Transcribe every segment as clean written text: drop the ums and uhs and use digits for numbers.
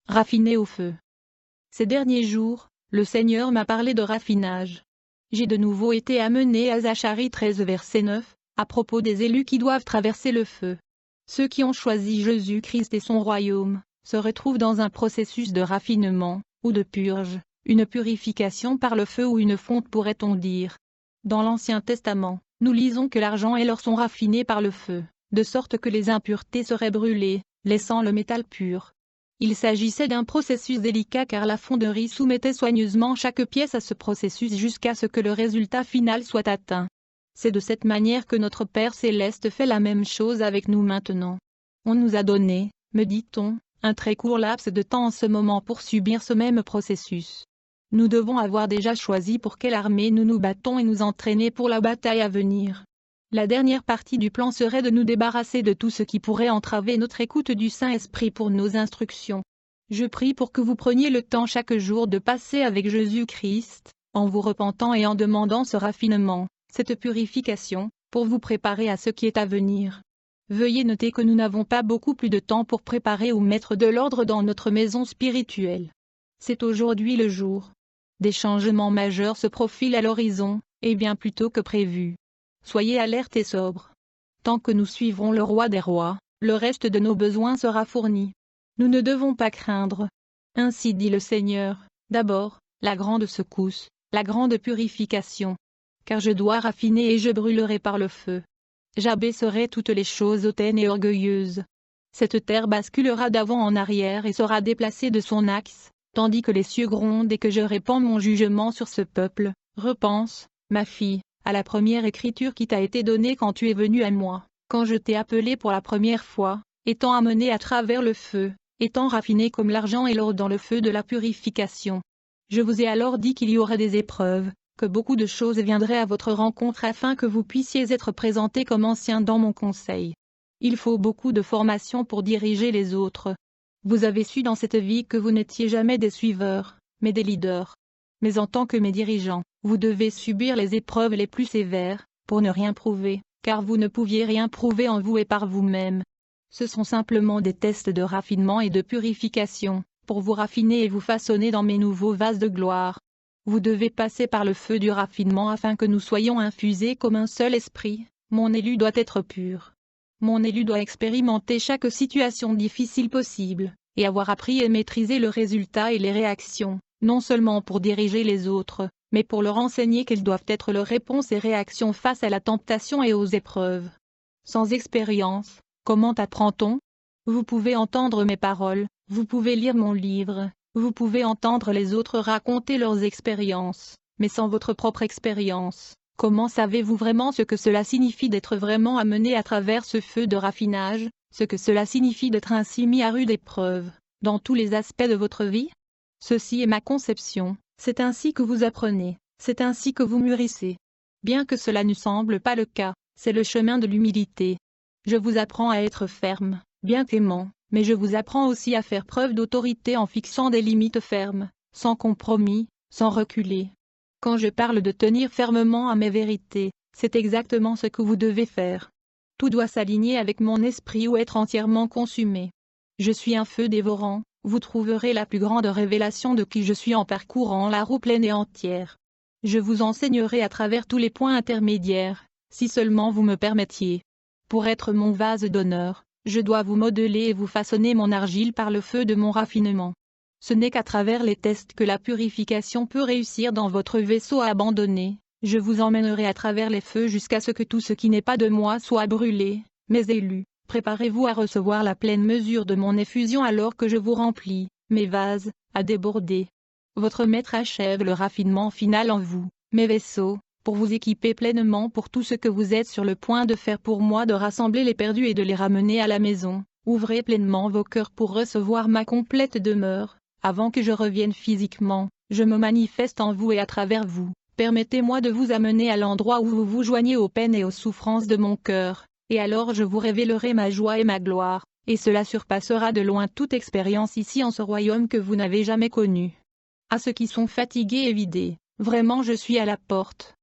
raffiné au feu. Ces derniers jours, le Seigneur m'a parlé de raffinage. J'ai de nouveau été amené à Zacharie 13 verset 9, à propos des élus qui doivent traverser le feu. Ceux qui ont choisi Jésus-Christ et son royaume, se retrouvent dans un processus de raffinement, ou de purge, une purification par le feu ou une fonte pourrait-on dire. Dans l'Ancien Testament, nous lisons que l'argent et l'or sont raffinés par le feu, de sorte que les impuretés seraient brûlées, laissant le métal pur. Il s'agissait d'un processus délicat car la fonderie soumettait soigneusement chaque pièce à ce processus jusqu'à ce que le résultat final soit atteint. C'est de cette manière que notre Père Céleste fait la même chose avec nous maintenant. On nous a donné, me dit-on, un très court laps de temps en ce moment pour subir ce même processus. Nous devons avoir déjà choisi pour quelle armée nous nous battons et nous entraîner pour la bataille à venir. La dernière partie du plan serait de nous débarrasser de tout ce qui pourrait entraver notre écoute du Saint-Esprit pour nos instructions. Je prie pour que vous preniez le temps chaque jour de passer avec Jésus-Christ, en vous repentant et en demandant ce raffinement, cette purification, pour vous préparer à ce qui est à venir. Veuillez noter que nous n'avons pas beaucoup plus de temps pour préparer ou mettre de l'ordre dans notre maison spirituelle. C'est aujourd'hui le jour. Des changements majeurs se profilent à l'horizon, et bien plus tôt que prévu. Soyez alertes et sobres. Tant que nous suivrons le roi des rois, le reste de nos besoins sera fourni. Nous ne devons pas craindre. Ainsi dit le Seigneur, d'abord, la grande secousse, la grande purification. Car je dois raffiner et je brûlerai par le feu. J'abaisserai toutes les choses hautaines et orgueilleuses. Cette terre basculera d'avant en arrière et sera déplacée de son axe, tandis que les cieux grondent et que je répands mon jugement sur ce peuple. Repense, ma fille, à la première écriture qui t'a été donnée quand tu es venue à moi, quand je t'ai appelé pour la première fois, étant amené à travers le feu, étant raffiné comme l'argent et l'or dans le feu de la purification. Je vous ai alors dit qu'il y aurait des épreuves, que beaucoup de choses viendraient à votre rencontre afin que vous puissiez être présentés comme anciens dans mon conseil. Il faut beaucoup de formation pour diriger les autres. Vous avez su dans cette vie que vous n'étiez jamais des suiveurs, mais des leaders. Mais en tant que mes dirigeants, vous devez subir les épreuves les plus sévères, pour ne rien prouver, car vous ne pouviez rien prouver en vous et par vous-même. Ce sont simplement des tests de raffinement et de purification, pour vous raffiner et vous façonner dans mes nouveaux vases de gloire. Vous devez passer par le feu du raffinement afin que nous soyons infusés comme un seul esprit. Mon élu doit être pur. Mon élu doit expérimenter chaque situation difficile possible, et avoir appris et maîtrisé le résultat et les réactions, non seulement pour diriger les autres, mais pour leur enseigner quelles doivent être leurs réponses et réactions face à la tentation et aux épreuves. Sans expérience, comment apprend-on? Vous pouvez entendre mes paroles, vous pouvez lire mon livre, vous pouvez entendre les autres raconter leurs expériences, mais sans votre propre expérience, comment savez-vous vraiment ce que cela signifie d'être vraiment amené à travers ce feu de raffinage, ce que cela signifie d'être ainsi mis à rude épreuve, dans tous les aspects de votre vie? Ceci est ma conception, c'est ainsi que vous apprenez, c'est ainsi que vous mûrissez. Bien que cela ne semble pas le cas, c'est le chemin de l'humilité. Je vous apprends à être ferme, bien qu'aimant, mais je vous apprends aussi à faire preuve d'autorité en fixant des limites fermes, sans compromis, sans reculer. Quand je parle de tenir fermement à mes vérités, c'est exactement ce que vous devez faire. Tout doit s'aligner avec mon esprit ou être entièrement consumé. Je suis un feu dévorant, vous trouverez la plus grande révélation de qui je suis en parcourant la roue pleine et entière. Je vous enseignerai à travers tous les points intermédiaires, si seulement vous me permettiez. Pour être mon vase d'honneur, je dois vous modeler et vous façonner mon argile par le feu de mon raffinement. Ce n'est qu'à travers les tests que la purification peut réussir dans votre vaisseau abandonné. Je vous emmènerai à travers les feux jusqu'à ce que tout ce qui n'est pas de moi soit brûlé. Mes élus, préparez-vous à recevoir la pleine mesure de mon effusion alors que je vous remplis, mes vases, à déborder. Votre maître achève le raffinement final en vous, mes vaisseaux, pour vous équiper pleinement pour tout ce que vous êtes sur le point de faire pour moi, de rassembler les perdus et de les ramener à la maison. Ouvrez pleinement vos cœurs pour recevoir ma complète demeure. Avant que je revienne physiquement, je me manifeste en vous et à travers vous. Permettez-moi de vous amener à l'endroit où vous vous joignez aux peines et aux souffrances de mon cœur, et alors je vous révélerai ma joie et ma gloire, et cela surpassera de loin toute expérience ici en ce royaume que vous n'avez jamais connu. À ceux qui sont fatigués et vidés, vraiment je suis à la porte.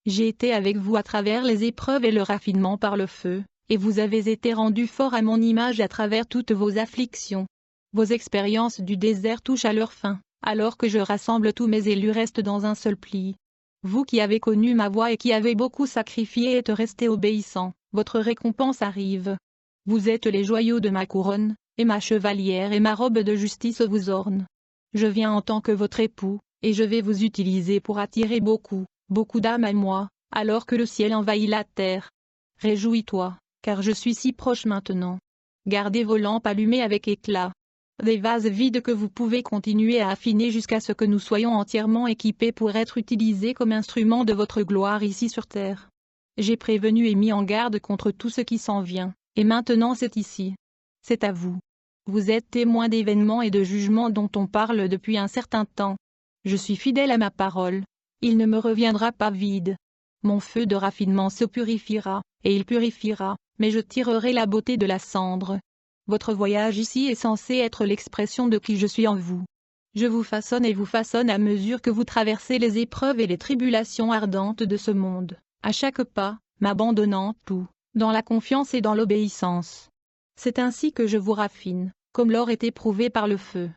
J'ai été avec vous à travers les épreuves et le raffinement par le feu, et vous avez été rendus forts à mon image à travers toutes vos afflictions. Vos expériences du désert touchent à leur fin, alors que je rassemble tous mes élus restent dans un seul pli. Vous qui avez connu ma voix et qui avez beaucoup sacrifié et êtes restés obéissants, votre récompense arrive. Vous êtes les joyaux de ma couronne, et ma chevalière et ma robe de justice vous ornent. Je viens en tant que votre époux, et je vais vous utiliser pour attirer beaucoup d'âmes à moi, alors que le ciel envahit la terre. Réjouis-toi, car je suis si proche maintenant. Gardez vos lampes allumées avec éclat. Des vases vides que vous pouvez continuer à affiner jusqu'à ce que nous soyons entièrement équipés pour être utilisés comme instruments de votre gloire ici sur terre. J'ai prévenu et mis en garde contre tout ce qui s'en vient, et maintenant c'est ici. C'est à vous. Vous êtes témoins d'événements et de jugements dont on parle depuis un certain temps. Je suis fidèle à ma parole. Il ne me reviendra pas vide. Mon feu de raffinement se purifiera, et il purifiera, mais je tirerai la beauté de la cendre. Votre voyage ici est censé être l'expression de qui je suis en vous. Je vous façonne et vous façonne à mesure que vous traversez les épreuves et les tribulations ardentes de ce monde, à chaque pas, m'abandonnant tout, dans la confiance et dans l'obéissance. C'est ainsi que je vous raffine, comme l'or est éprouvé par le feu.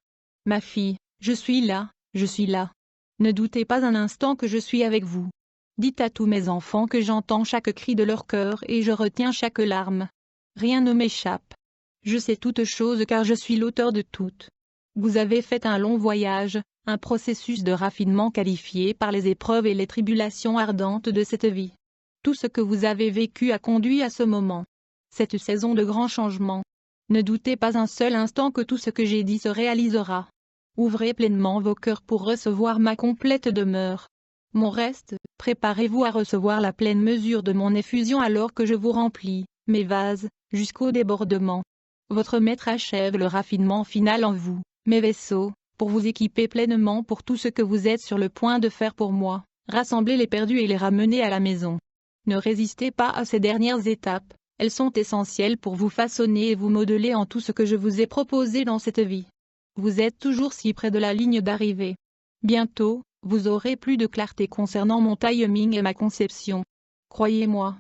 Ma fille, je suis là, je suis là. Ne doutez pas un instant que je suis avec vous. Dites à tous mes enfants que j'entends chaque cri de leur cœur et je retiens chaque larme. Rien ne m'échappe. Je sais toutes choses car je suis l'auteur de toutes. Vous avez fait un long voyage, un processus de raffinement qualifié par les épreuves et les tribulations ardentes de cette vie. Tout ce que vous avez vécu a conduit à ce moment. Cette saison de grands changements. Ne doutez pas un seul instant que tout ce que j'ai dit se réalisera. Ouvrez pleinement vos cœurs pour recevoir ma complète demeure. Mon reste, préparez-vous à recevoir la pleine mesure de mon effusion alors que je vous remplis, mes vases, jusqu'au débordement. Votre maître achève le raffinement final en vous, mes vaisseaux, pour vous équiper pleinement pour tout ce que vous êtes sur le point de faire pour moi, rassembler les perdus et les ramener à la maison. Ne résistez pas à ces dernières étapes, elles sont essentielles pour vous façonner et vous modeler en tout ce que je vous ai proposé dans cette vie. Vous êtes toujours si près de la ligne d'arrivée. Bientôt, vous aurez plus de clarté concernant mon timing et ma conception. Croyez-moi.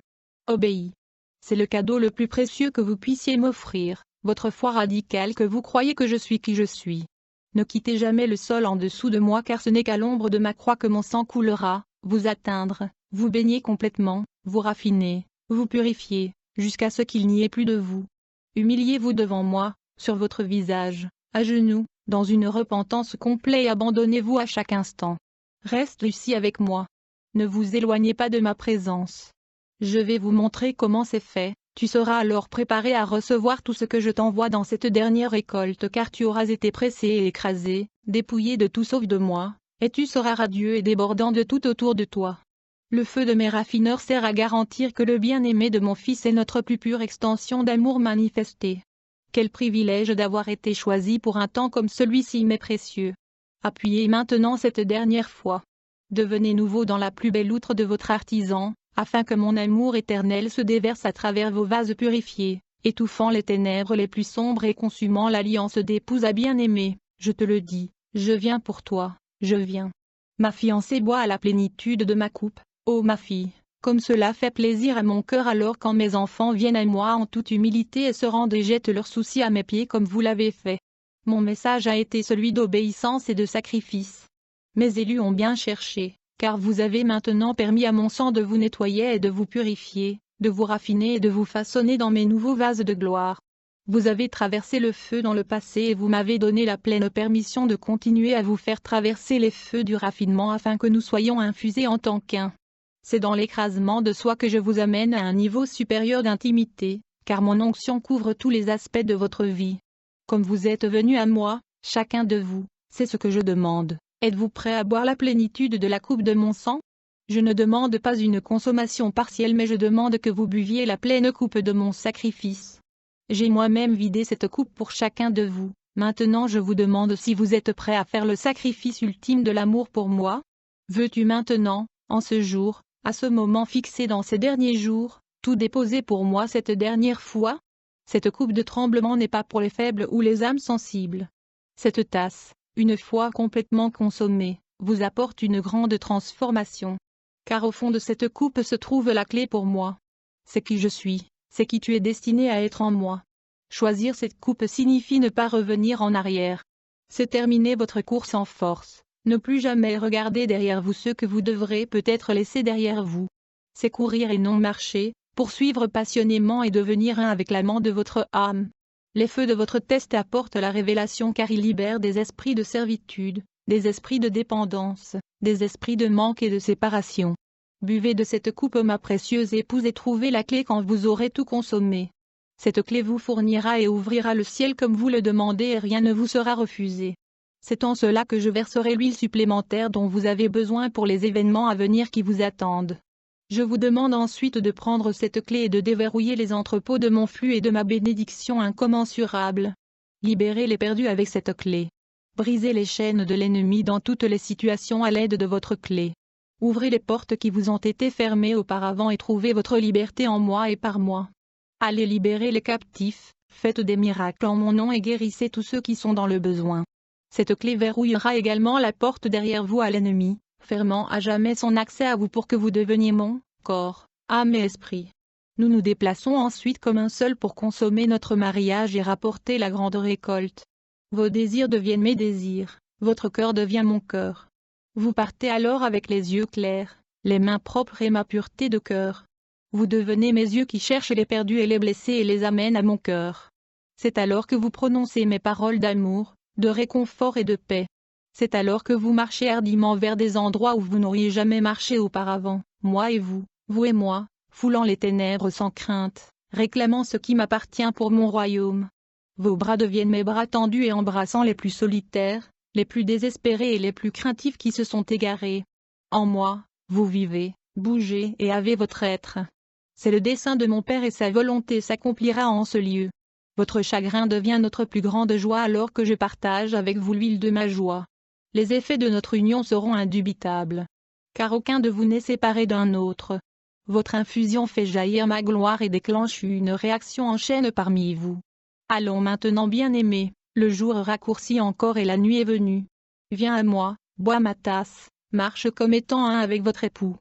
Obéis. C'est le cadeau le plus précieux que vous puissiez m'offrir, votre foi radicale que vous croyez que je suis qui je suis. Ne quittez jamais le sol en dessous de moi car ce n'est qu'à l'ombre de ma croix que mon sang coulera, vous atteindre, vous baigner complètement, vous raffiner, vous purifier, jusqu'à ce qu'il n'y ait plus de vous. Humiliez-vous devant moi, sur votre visage, à genoux, dans une repentance complète et abandonnez-vous à chaque instant. Reste ici avec moi. Ne vous éloignez pas de ma présence. Je vais vous montrer comment c'est fait, tu seras alors préparé à recevoir tout ce que je t'envoie dans cette dernière récolte car tu auras été pressé et écrasé, dépouillé de tout sauf de moi, et tu seras radieux et débordant de tout autour de toi. Le feu de mes raffineurs sert à garantir que le bien-aimé de mon Fils est notre plus pure extension d'amour manifesté. Quel privilège d'avoir été choisi pour un temps comme celui-ci m'est précieux. Appuyez maintenant cette dernière fois. Devenez nouveau dans la plus belle outre de votre artisan, afin que mon amour éternel se déverse à travers vos vases purifiés, étouffant les ténèbres les plus sombres et consumant l'alliance d'épouse à bien-aimé. Je te le dis, je viens pour toi, je viens. Ma fiancée boit à la plénitude de ma coupe, ô ma fille, comme cela fait plaisir à mon cœur alors quand mes enfants viennent à moi en toute humilité et se rendent et jettent leurs soucis à mes pieds comme vous l'avez fait. Mon message a été celui d'obéissance et de sacrifice. Mes élus ont bien cherché, car vous avez maintenant permis à mon sang de vous nettoyer et de vous purifier, de vous raffiner et de vous façonner dans mes nouveaux vases de gloire. Vous avez traversé le feu dans le passé et vous m'avez donné la pleine permission de continuer à vous faire traverser les feux du raffinement afin que nous soyons infusés en tant qu'un. C'est dans l'écrasement de soi que je vous amène à un niveau supérieur d'intimité, car mon onction couvre tous les aspects de votre vie. Comme vous êtes venus à moi, chacun de vous, c'est ce que je demande. Êtes-vous prêt à boire la plénitude de la coupe de mon sang? Je ne demande pas une consommation partielle mais je demande que vous buviez la pleine coupe de mon sacrifice. J'ai moi-même vidé cette coupe pour chacun de vous, maintenant je vous demande si vous êtes prêt à faire le sacrifice ultime de l'amour pour moi? Veux-tu maintenant, en ce jour, à ce moment fixé dans ces derniers jours, tout déposer pour moi cette dernière fois? Cette coupe de tremblement n'est pas pour les faibles ou les âmes sensibles. Cette tasse, une fois complètement consommée, vous apporte une grande transformation. Car au fond de cette coupe se trouve la clé pour moi. C'est qui je suis, c'est qui tu es destiné à être en moi. Choisir cette coupe signifie ne pas revenir en arrière. C'est terminer votre course en force, ne plus jamais regarder derrière vous ce que vous devrez peut-être laisser derrière vous. C'est courir et non marcher, poursuivre passionnément et devenir un avec l'amant de votre âme. Les feux de votre test apportent la révélation car ils libèrent des esprits de servitude, des esprits de dépendance, des esprits de manque et de séparation. Buvez de cette coupe ma précieuse épouse et trouvez la clé quand vous aurez tout consommé. Cette clé vous fournira et ouvrira le ciel comme vous le demandez et rien ne vous sera refusé. C'est en cela que je verserai l'huile supplémentaire dont vous avez besoin pour les événements à venir qui vous attendent. Je vous demande ensuite de prendre cette clé et de déverrouiller les entrepôts de mon flux et de ma bénédiction incommensurable. Libérez les perdus avec cette clé. Brisez les chaînes de l'ennemi dans toutes les situations à l'aide de votre clé. Ouvrez les portes qui vous ont été fermées auparavant et trouvez votre liberté en moi et par moi. Allez libérer les captifs, faites des miracles en mon nom et guérissez tous ceux qui sont dans le besoin. Cette clé verrouillera également la porte derrière vous à l'ennemi, fermant à jamais son accès à vous pour que vous deveniez mon corps, âme et esprit. Nous nous déplaçons ensuite comme un seul pour consommer notre mariage et rapporter la grande récolte. Vos désirs deviennent mes désirs, votre cœur devient mon cœur. Vous partez alors avec les yeux clairs, les mains propres et ma pureté de cœur. Vous devenez mes yeux qui cherchent les perdus et les blessés et les amènent à mon cœur. C'est alors que vous prononcez mes paroles d'amour, de réconfort et de paix. C'est alors que vous marchez hardiment vers des endroits où vous n'auriez jamais marché auparavant, moi et vous et moi, foulant les ténèbres sans crainte, réclamant ce qui m'appartient pour mon royaume. Vos bras deviennent mes bras tendus et embrassant les plus solitaires, les plus désespérés et les plus craintifs qui se sont égarés. En moi, vous vivez, bougez et avez votre être. C'est le dessein de mon Père et sa volonté s'accomplira en ce lieu. Votre chagrin devient notre plus grande joie alors que je partage avec vous l'huile de ma joie. Les effets de notre union seront indubitables. Car aucun de vous n'est séparé d'un autre. Votre infusion fait jaillir ma gloire et déclenche une réaction en chaîne parmi vous. Allons maintenant bien-aimés, le jour raccourcit encore et la nuit est venue. Viens à moi, bois ma tasse, marche comme étant un avec votre époux.